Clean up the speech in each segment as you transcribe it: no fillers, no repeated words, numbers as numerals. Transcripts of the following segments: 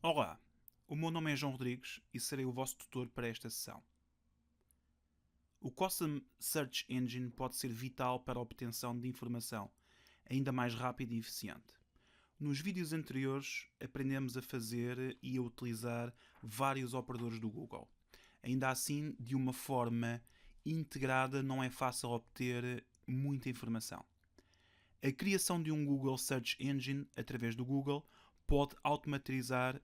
Olá, o meu nome é João Rodrigues e serei o vosso tutor para esta sessão. O Custom Search Engine pode ser vital para a obtenção de informação ainda mais rápida e eficiente. Nos vídeos anteriores aprendemos a fazer e a utilizar vários operadores do Google. Ainda assim, de uma forma integrada, não é fácil obter muita informação. A criação de um Google Search Engine através do Google pode automatizar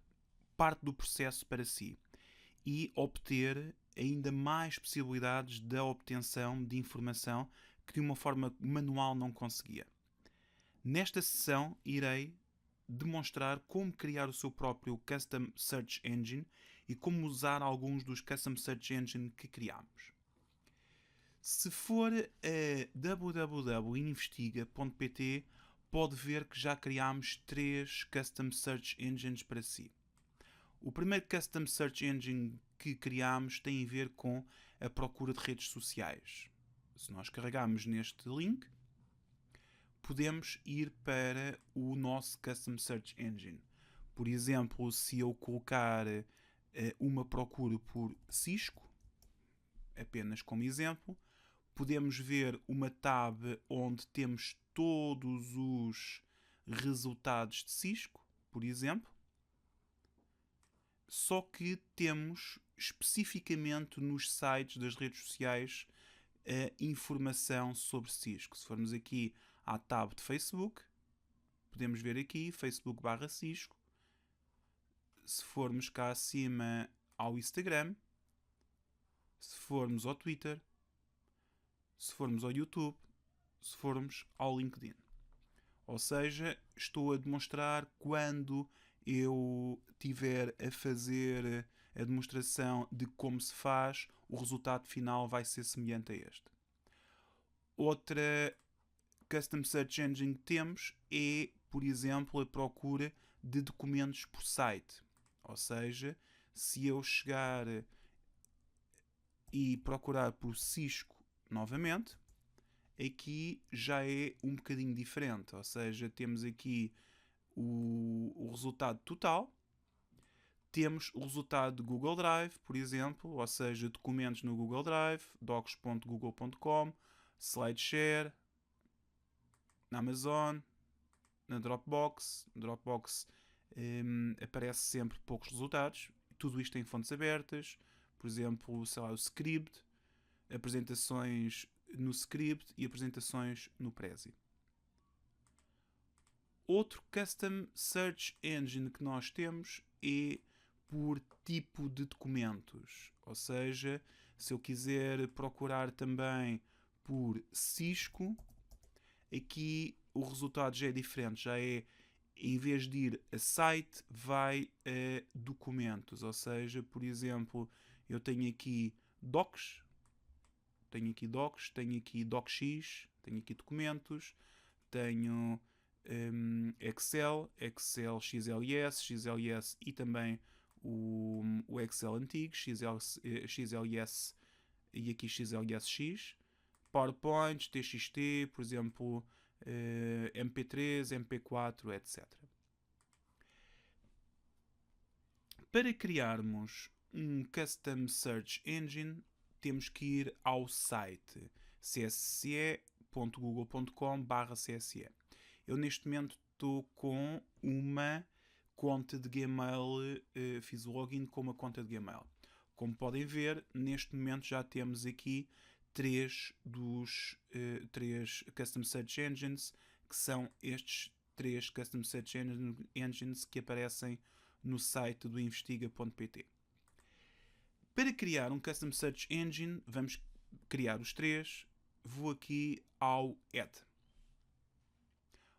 parte do processo para si e obter ainda mais possibilidades da obtenção de informação que de uma forma manual não conseguia. Nesta sessão irei demonstrar como criar o seu próprio Custom Search Engine e como usar alguns dos Custom Search Engine que criamos. Se for a www.investiga.pt, pode ver que já criámos 3 Custom Search Engines para si. O primeiro Custom Search Engine que criámos tem a ver com a procura de redes sociais. Se nós carregarmos neste link, podemos ir para o nosso Custom Search Engine. Por exemplo, se eu colocar uma procura por Cisco, apenas como exemplo, podemos ver uma tab onde temos todos os resultados de Cisco, por exemplo. Só que temos especificamente nos sites das redes sociais a informação sobre Cisco. Se formos aqui à tab de Facebook, podemos ver aqui Facebook/Cisco. Se formos cá acima ao Instagram, se formos ao Twitter, se formos ao YouTube, se formos ao LinkedIn. Ou seja, estou a demonstrar quando eu tiver a fazer a demonstração de como se faz, o resultado final vai ser semelhante a este. Outra Custom Search Engine que temos é, por exemplo, a procura de documentos por site. Ou seja, se eu chegar e procurar por Cisco novamente, aqui já é um bocadinho diferente. Ou seja, temos aqui o resultado total. Temos o resultado do Google Drive, por exemplo, ou seja, documentos no Google Drive, docs.google.com, SlideShare, na Amazon, na Dropbox. Dropbox aparece sempre poucos resultados. Tudo isto em fontes abertas. Por exemplo, sei lá, o Script, apresentações no Script e apresentações no Prezi. Outro Custom Search Engine que nós temos é por tipo de documentos. Ou seja, se eu quiser procurar também por Cisco, aqui o resultado já é diferente. Já é, em vez de ir a site, vai a documentos. Ou seja, por exemplo, eu tenho aqui docs, tenho aqui docx, tenho aqui documentos, tenho Excel, Excel XLS, XLS e também o Excel antigo, XLS e aqui XLSX, PowerPoint, TXT, por exemplo, MP3, MP4, etc. Para criarmos um Custom Search Engine, temos que ir ao site csc.google.com/cse. Eu neste momento estou com uma conta de Gmail, fiz o login com uma conta de Gmail. Como podem ver, neste momento já temos aqui 3 dos 3 Custom Search Engines, que são estes 3 Custom Search Engines que aparecem no site do investiga.pt. Para criar um Custom Search Engine, vamos criar os 3. Vou aqui ao Add.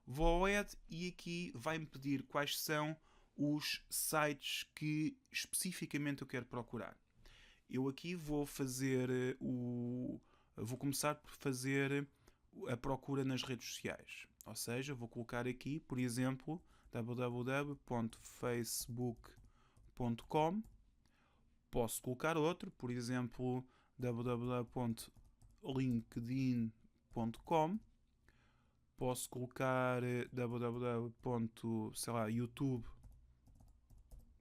Vou ao Add e aqui vai-me pedir quais são os sites que especificamente eu quero procurar. Eu aqui vou fazer vou começar por fazer a procura nas redes sociais. Ou seja, vou colocar aqui, por exemplo, www.facebook.com. Posso colocar outro, por exemplo, www.linkedin.com. Posso colocar www.youtube.com.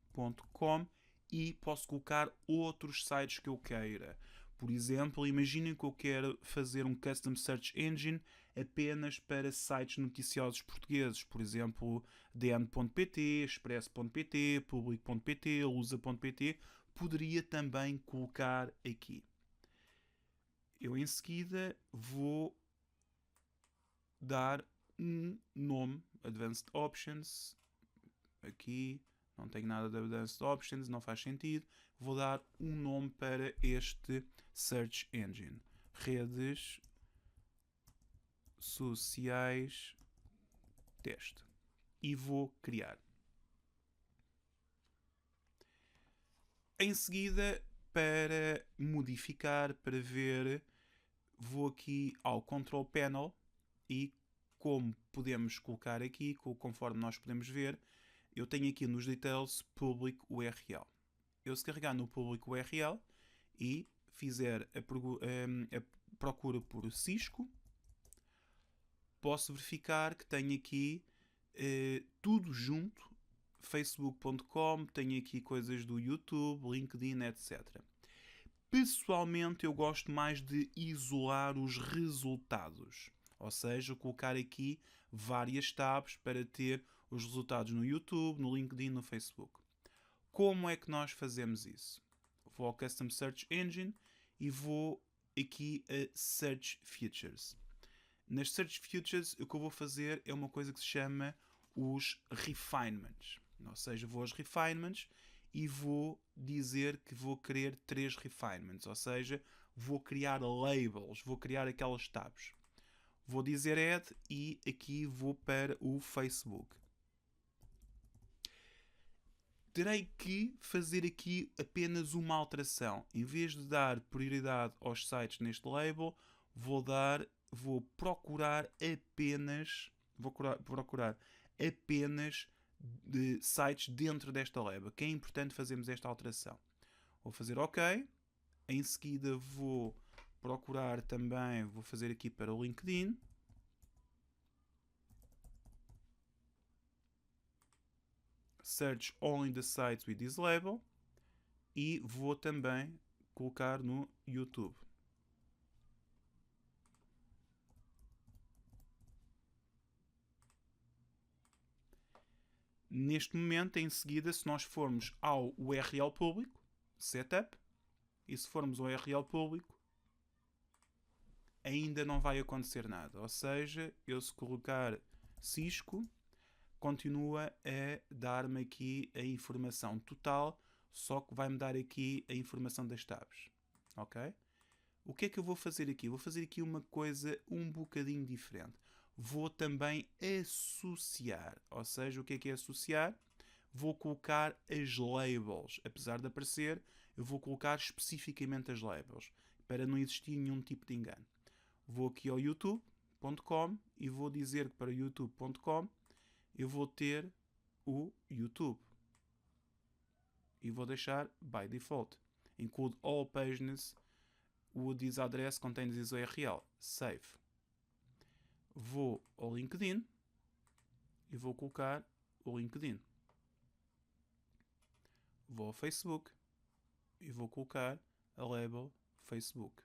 facebook.com e posso colocar outros sites que eu queira. Por exemplo, imaginem que eu quero fazer um Custom Search Engine apenas para sites noticiosos portugueses. Por exemplo, dn.pt, expresso.pt, public.pt, lusa.pt. Poderia também colocar aqui. Eu em seguida vou dar um nome, Advanced Options. Aqui não tenho nada de Advanced Options, não faz sentido. Vou dar um nome para este Search Engine. Redes sociais teste. E vou criar. Em seguida, para modificar, para ver, vou aqui ao Control Panel e como podemos colocar aqui, conforme nós podemos ver, eu tenho aqui nos Details Public URL. Eu se carregar no Public URL e fizer a procura por Cisco, posso verificar que tenho aqui tudo junto, facebook.com, tenho aqui coisas do YouTube, LinkedIn, etc. Pessoalmente eu gosto mais de isolar os resultados, ou seja, colocar aqui várias tabs para ter os resultados no YouTube, no LinkedIn, no Facebook. Como é que nós fazemos isso? Vou ao Custom Search Engine e vou aqui a Search Features. Nas Search Features, o que eu vou fazer é uma coisa que se chama os refinements. Ou seja, vou aos refinements e vou dizer que vou querer 3 refinements. Ou seja, vou criar labels, vou criar aquelas tabs. Vou dizer add e aqui vou para o Facebook. Terei que fazer aqui apenas uma alteração. Em vez de dar prioridade aos sites neste label, vou procurar apenas de sites dentro desta label, que é importante fazermos esta alteração. Vou fazer OK. Em seguida vou procurar também, vou fazer aqui para o LinkedIn. Search only the sites with this label. E vou também colocar no YouTube. Neste momento, em seguida, se nós formos ao URL público, Setup, e se formos ao URL público, ainda não vai acontecer nada. Ou seja, eu se colocar Cisco, continua a dar-me aqui a informação total, só que vai-me dar aqui a informação das tabs. Ok? O que é que eu vou fazer aqui? Vou fazer aqui uma coisa um bocadinho diferente. Vou também associar. Ou seja, o que é associar? Vou colocar as labels. Apesar de aparecer, eu vou colocar especificamente as labels, para não existir nenhum tipo de engano. Vou aqui ao youtube.com e vou dizer que para youtube.com eu vou ter o YouTube. E vou deixar by default. Include all pages would this address contains this URL. Save. Vou ao LinkedIn e vou colocar o LinkedIn. Vou ao Facebook e vou colocar a label Facebook.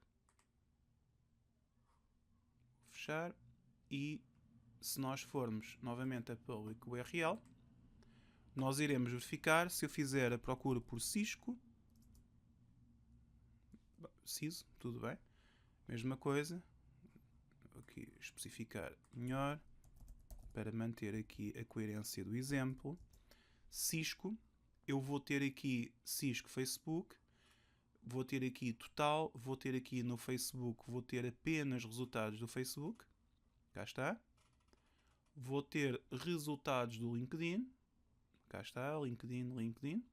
Fechar e se nós formos novamente a public URL, nós iremos verificar se eu fizer a procura por Cisco, CISO, tudo bem, mesma coisa, vou aqui especificar melhor para manter aqui a coerência do exemplo. Cisco, eu vou ter aqui Cisco Facebook, vou ter aqui total, vou ter aqui no Facebook, vou ter apenas resultados do Facebook, cá está. Vou ter resultados do LinkedIn, cá está, LinkedIn,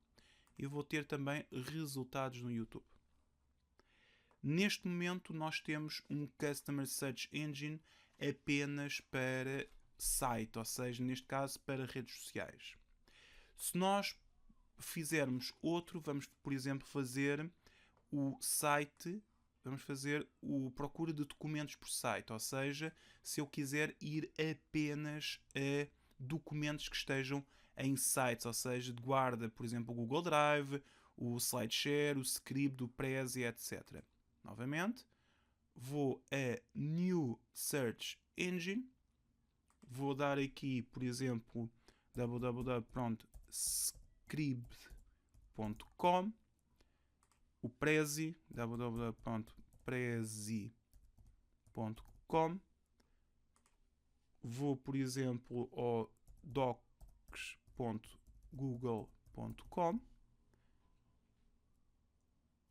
e vou ter também resultados no YouTube. Neste momento nós temos um Customer Search Engine apenas para site, ou seja, neste caso para redes sociais. Se nós fizermos outro, vamos, por exemplo, fazer o site, vamos fazer o procura de documentos por site, ou seja, se eu quiser ir apenas a documentos que estejam em sites, ou seja, guarda, por exemplo, o Google Drive, o SlideShare, o Scribd, o Prezi, etc. Novamente, vou a New Search Engine, vou dar aqui, por exemplo, www.scribd.com, o Prezi, www.prezi.com, vou, por exemplo, ao docs.google.com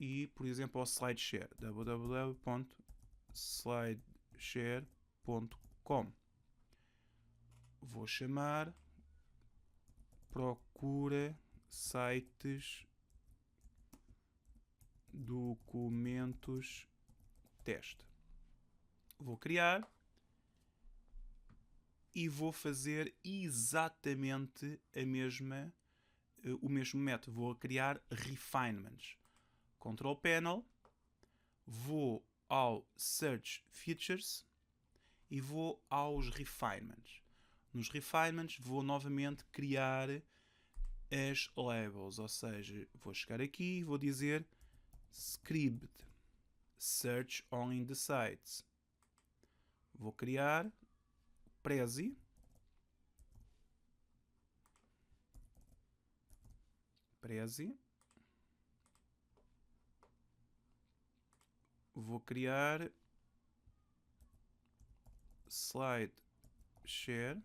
e, por exemplo, ao SlideShare, www.slideshare.com. Vou chamar procura sites documentos teste. Vou criar e vou fazer exatamente o mesmo método. Vou criar refinements. Control Panel, vou ao Search Features e vou aos refinements. Nos refinements vou novamente criar as labels, ou seja, vou chegar aqui e vou dizer Scribd Search Only the Sites. Vou criar Prezi, vou criar SlideShare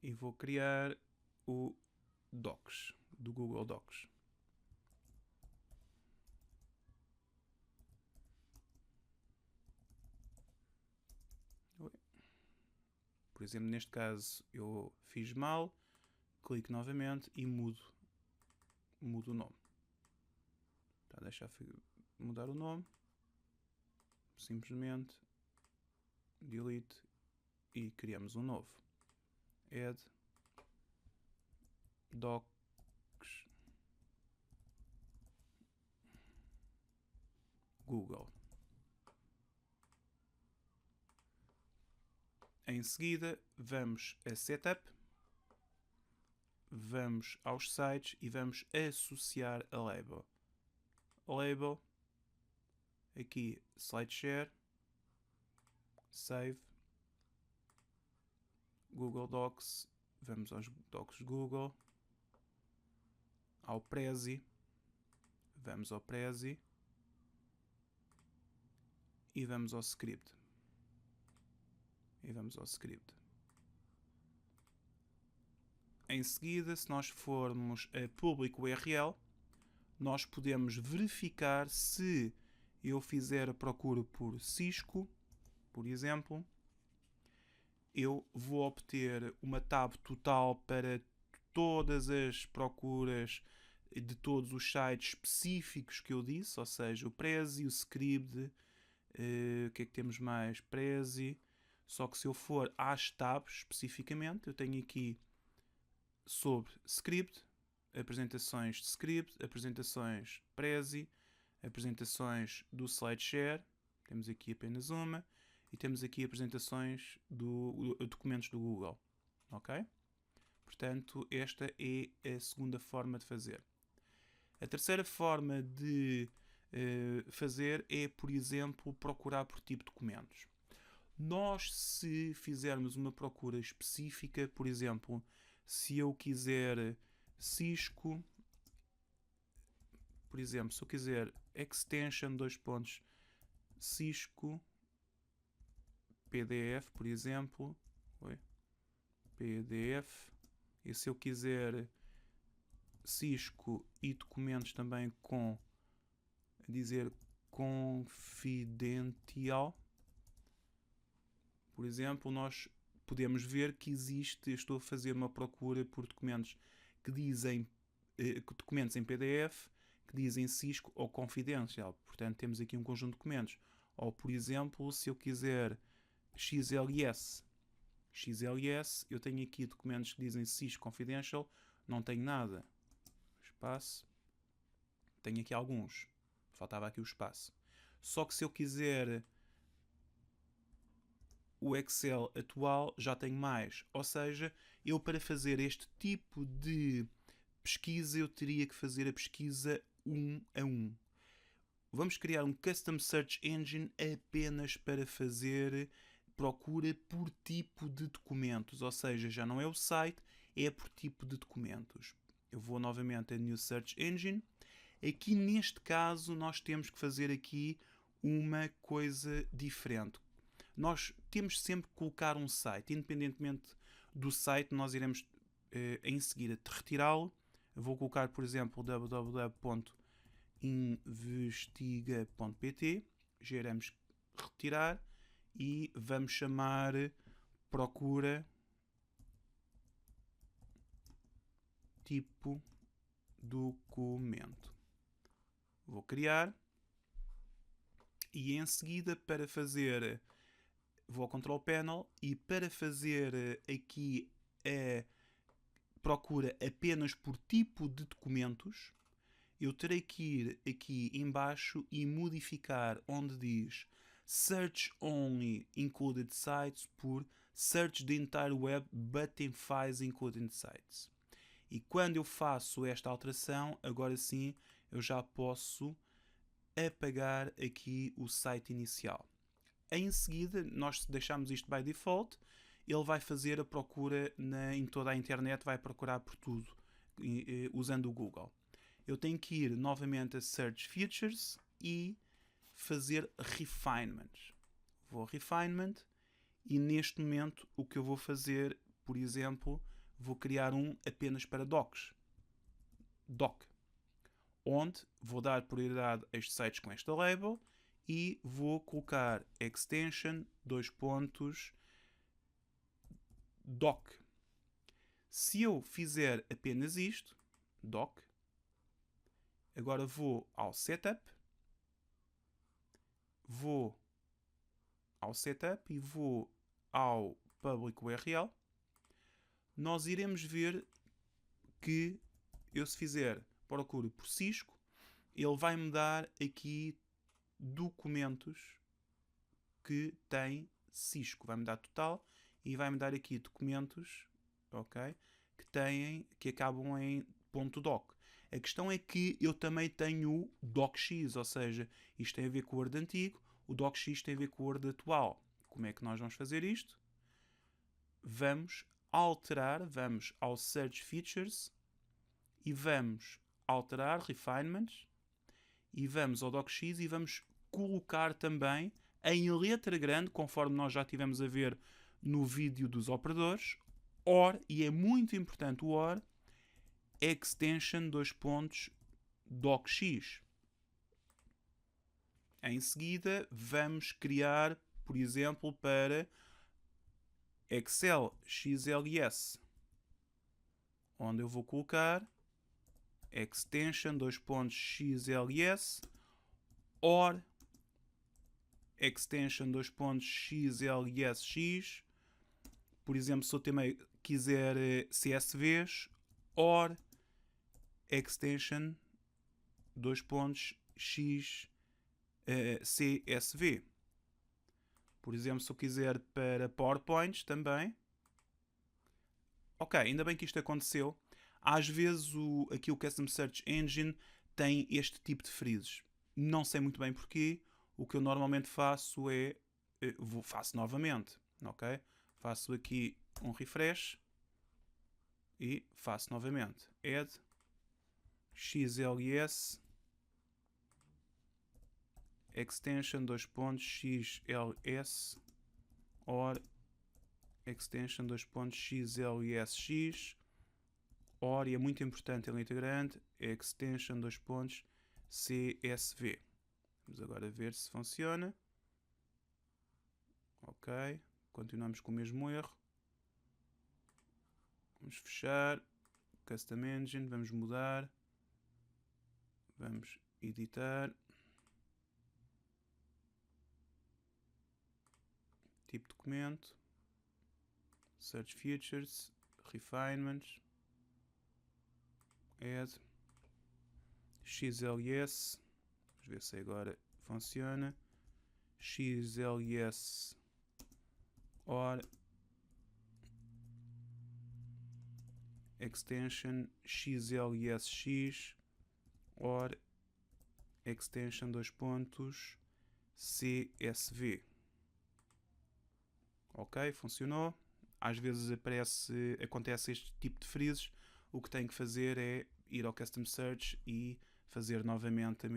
e vou criar o Docs, do Google Docs. Por exemplo, neste caso eu fiz mal, clico novamente e mudo o nome. Está a deixar mudar o nome. Simplesmente delete e criamos um novo. Add docs Google. Em seguida, vamos a Setup, vamos aos sites e vamos associar a label. Label, aqui SlideShare, Save, Google Docs, vamos aos Docs Google, ao Prezi, vamos ao Prezi e vamos ao Scribd. Em seguida, se nós formos a Public URL, nós podemos verificar se eu fizer a procura por Cisco, por exemplo, eu vou obter uma tab total para todas as procuras de todos os sites específicos que eu disse, ou seja, o Prezi, o Scribd, o que é que temos mais? Prezi. Só que se eu for às tabs especificamente, eu tenho aqui sobre Scribd, apresentações de Scribd, apresentações Prezi, apresentações do SlideShare, temos aqui apenas uma, e temos aqui apresentações documentos do Google. Ok? Portanto, esta é a segunda forma de fazer. A terceira forma de fazer é, por exemplo, procurar por tipo de documentos. Nós, se fizermos uma procura específica, por exemplo, se eu quiser Cisco, por exemplo, se eu quiser extension Cisco PDF, por exemplo, PDF, e se eu quiser Cisco e documentos também com dizer confidencial, por exemplo, nós podemos ver que existe, estou a fazer uma procura por documentos que dizem documentos em PDF que dizem Cisco ou Confidential. Portanto, temos aqui um conjunto de documentos. Ou, por exemplo, se eu quiser XLS, eu tenho aqui documentos que dizem Cisco Confidential, não tenho nada. Espaço. Tenho aqui alguns. Faltava aqui o espaço. Só que se eu quiser o Excel atual já tenho mais. Ou seja, eu para fazer este tipo de pesquisa eu teria que fazer a pesquisa 1 a 1. Vamos criar um Custom Search Engine apenas para fazer procura por tipo de documentos. Ou seja, já não é o site, é por tipo de documentos. Eu vou novamente a New Search Engine. Aqui neste caso nós temos que fazer aqui uma coisa diferente. Nós temos sempre que colocar um site, independentemente do site, nós iremos em seguida retirá-lo. Vou colocar, por exemplo, www.investiga.pt, já iremos retirar e vamos chamar procura tipo documento. Vou criar e em seguida para fazer vou ao Control Panel e para fazer aqui a procura apenas por tipo de documentos, eu terei que ir aqui embaixo e modificar onde diz Search Only Included Sites por Search the Entire Web but emphasize Included Sites. E quando eu faço esta alteração, agora sim eu já posso apagar aqui o site inicial. Em seguida, nós deixamos isto by default, ele vai fazer a procura em toda a internet, vai procurar por tudo, usando o Google. Eu tenho que ir novamente a Search Features e fazer Refinement. Vou a Refinement e neste momento o que eu vou fazer, por exemplo, vou criar um apenas para docs. Doc. Onde vou dar prioridade a estes sites com esta label e vou colocar extension doc. Se eu fizer apenas isto, doc, agora vou ao setup e vou ao public URL, nós iremos ver que eu se fizer procura por Cisco, ele vai-me dar aqui documentos que tem Cisco. Vai-me dar total e vai-me dar aqui documentos, ok, que acabam em .doc. A questão é que eu também tenho o docx, ou seja, isto tem a ver com o Word antigo, o docx tem a ver com o Word atual. Como é que nós vamos fazer isto? Vamos alterar, vamos ao Search Features e vamos alterar Refinements e vamos ao docx e vamos colocar também em letra grande, conforme nós já tivemos a ver no vídeo dos operadores, OR, e é muito importante o OR, extension docx. Em seguida, vamos criar, por exemplo, para Excel XLS, onde eu vou colocar extension .xls or extension .xlsx. Por exemplo, se eu também quiser CSVs, or extension .csv. Por exemplo, se eu quiser para PowerPoint também. Ok, ainda bem que isto aconteceu. Às vezes aqui o Custom Search Engine tem este tipo de freezes. Não sei muito bem porquê. O que eu normalmente faço é... faço novamente, ok? Faço aqui um refresh e faço novamente. Add XLS extension .xls or extension .xlsx or, e é muito importante ele integrante, extension .csv. Vamos agora ver se funciona. Ok, continuamos com o mesmo erro. Vamos fechar. Custom Engine, vamos mudar. Vamos editar. Tipo documento. Search Features. Refinements. Add. XLS. Vamos ver se agora funciona. XLS or extension xlsx or extension CSV. Ok, funcionou. Às vezes acontece este tipo de freezes. O que tem que fazer é ir ao Custom Search e fazer novamente a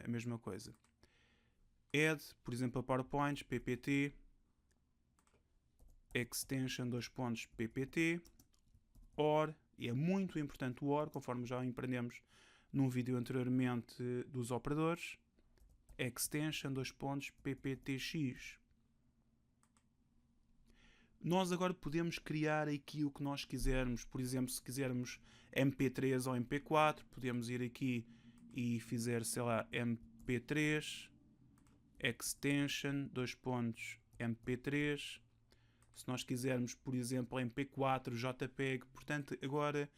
mesma coisa. Add, por exemplo, a PowerPoint, ppt, extension ppt, or, e é muito importante o or, conforme já aprendemos num vídeo anteriormente dos operadores, extension pptx. Nós agora podemos criar aqui o que nós quisermos. Por exemplo, se quisermos MP3 ou MP4, podemos ir aqui e fazer, sei lá, MP3 extension MP3. Se nós quisermos, por exemplo, MP4 JPEG, portanto, agora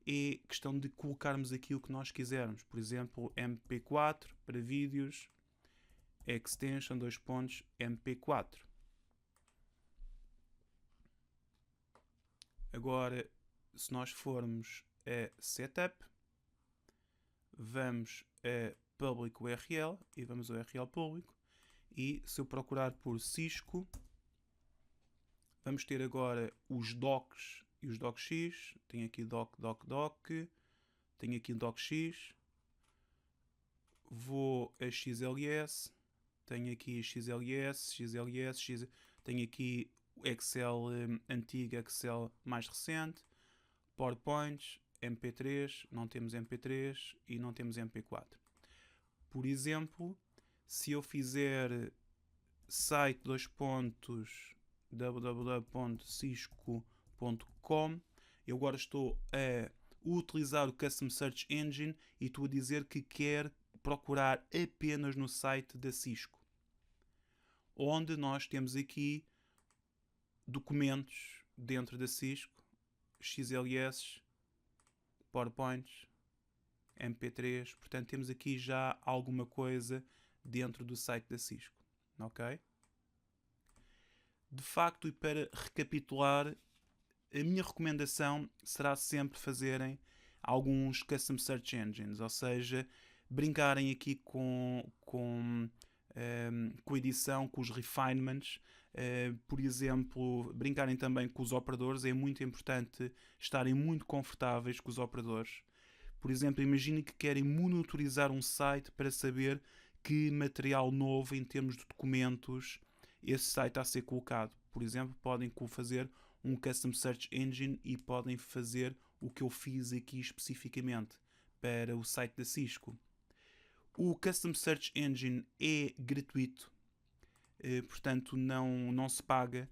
é questão de colocarmos aqui o que nós quisermos. Por exemplo, MP4 para vídeos, extension MP4. Agora, se nós formos a Setup, vamos a Public URL e vamos ao URL público. E se eu procurar por Cisco, vamos ter agora os docs e os docx. Tenho aqui doc, tenho aqui docx. Vou a XLS, tenho aqui XLS, tenho aqui Excel antigo, Excel mais recente, PowerPoint, MP3, não temos MP3 e não temos MP4. Por exemplo, se eu fizer site www.cisco.com, eu agora estou a utilizar o Custom Search Engine e estou a dizer que quero procurar apenas no site da Cisco, onde nós temos aqui documentos dentro da Cisco, XLS, PowerPoint, MP3, portanto temos aqui já alguma coisa dentro do site da Cisco, ok? De facto, e para recapitular, a minha recomendação será sempre fazerem alguns Custom Search Engines, ou seja, brincarem aqui com a edição, com os refinements, por exemplo, brincarem também com os operadores. É muito importante estarem muito confortáveis com os operadores. Por exemplo, imaginem que querem monitorizar um site para saber que material novo em termos de documentos esse site está a ser colocado. Por exemplo, podem fazer um Custom Search Engine e podem fazer o que eu fiz aqui especificamente para o site da Cisco. O Custom Search Engine é gratuito, portanto não se paga.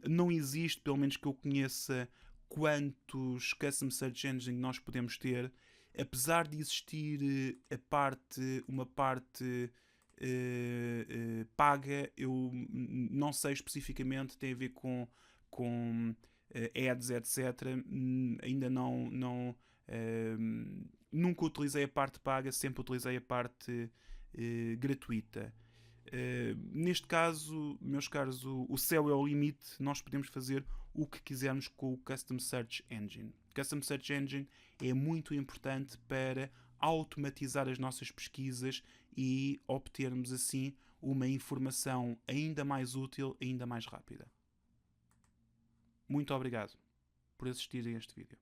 Não existe, pelo menos que eu conheça, quantos Custom Search Engine nós podemos ter. Apesar de existir uma parte paga, eu não sei especificamente, tem a ver com ads, etc. Ainda nunca utilizei a parte paga, sempre utilizei a parte gratuita. Neste caso, meus caros, o céu é o limite. Nós podemos fazer o que quisermos com o Custom Search Engine. Custom Search Engine é muito importante para automatizar as nossas pesquisas e obtermos assim uma informação ainda mais útil, ainda mais rápida. Muito obrigado por assistirem a este vídeo.